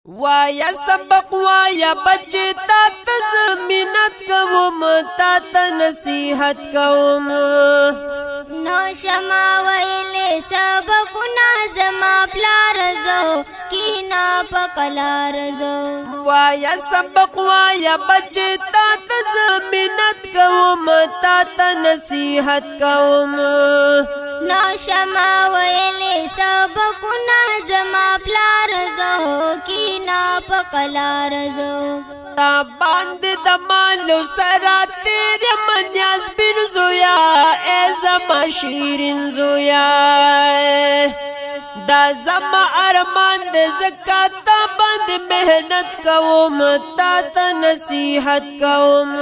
وایا سبق وایا بچی تا تزمینت کوم تا نصیحت کوم نو شما ویلې سبقونه زما پلار زو کینا پکلار زو وایا سبق وایا بچی تا تزمینت کوم تا نصیحت کوم نو شما ویلې سبقونه زما پلار زو کینا پکلار زو تا باندې د مالو سره تیر منیاز بن زویا ای زما شیرین زویا دا زما ارمان د زکات باندې مهنت کوم تا نصیحت کوم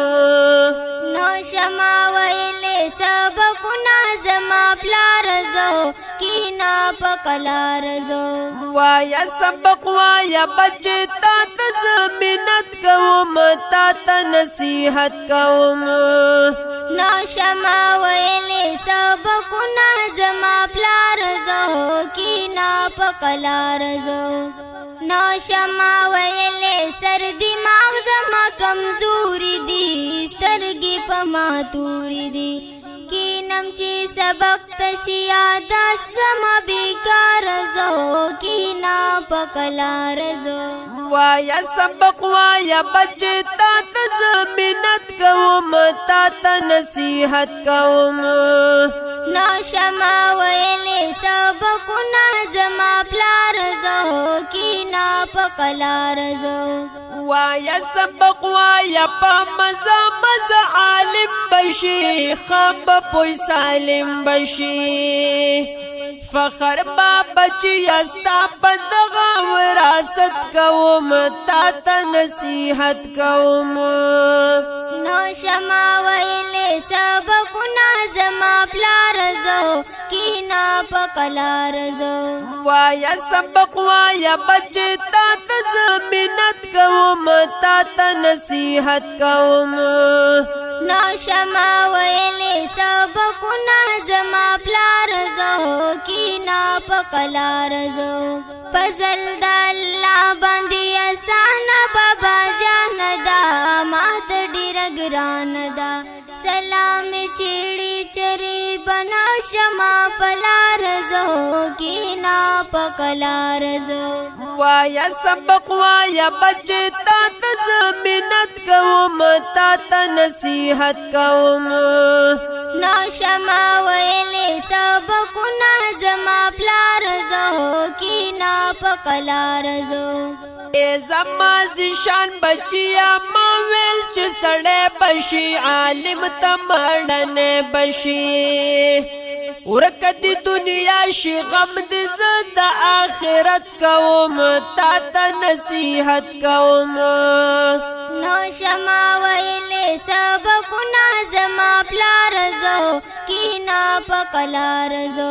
نو شما ویلې سبقونه زما پلار زو کینا پکلار زو وایا سبق وایا بچی تا تزمینت کوم تا نصیحت کوم نو شما ویلې سبقونه زما پلار زو کینا پکلار زو نو شما ویلې سر دماغ زما کمزوري دي سترګې په ماتوري دي کینم چې سبق تشي یاداش زما بیکار زو کینا پکلار زو وایا سبق وایا بچی تا تزمینت کوم تا نصیحت کوم نو شما ویلې سبقونه زما پلار زو کینا پکلار زو وایا سبق وایا په مزه مزه عالم بشي خب پوی سالم بشي فخر با بچی استا پندغه وراثت کوم تا نصیحت کوم نو شما ویلې سبقونه زما پلار زو کینا پکلار زو وایا سبق وایا بچی تا تزمینت کوم تا نصیحت کوم نو شما ویلې سبقونه زما پلار زو کینا پکلار زو فضل د الله باندې آسان بابا جان دا مات ډیر ګران دا سلام چیړي چری بنا شما پلار زو کینا پکلار زو وایا سبق وایا بچی تا تزمینت کوم تا نصیحت کوم نو شما ویلې سبقونه زما پلار زو کینا پکلار زو ای زما زشان بچیا ما ویل چې سړی بشي عالم تمړنه بشي ورکدی دنیا شي غم دې زد آخرت کوم تا نصیحت کوم نو شما ویلې سبقونه زما پلار زو کینا پکلار زو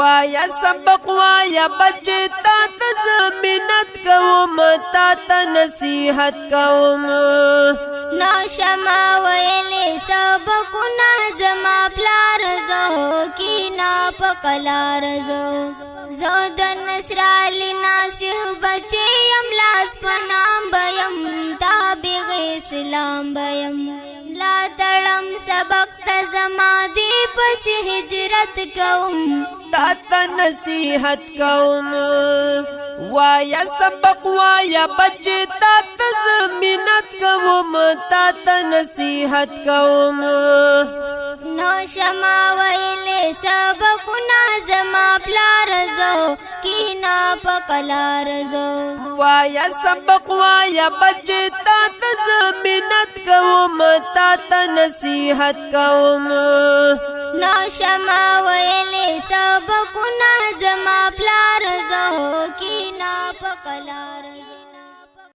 وایا سبق وایا بچی تا تزمینت کوم تا نصیحت کوم نو شما ویلې سبقونه زما پلار زو کینا پکلار زو زو د نصر علی ناصح بچی یم لاس پنام بیم تابع اسلام بیم لا تړم سبق ته زما دی پس هجرت کوم تا نصیحت کوم وایا سبق وایا بچی تا تزمینت کوم تا نصیحت کوم نو شما ویلې سبقونه زما پلار زو کینا پکلار زو وایا سبق وایا بچی تا تزمینت کوم تا نصیحت کوم نو شما ویلې سبقونه زما پلار زو کینا پکلار زو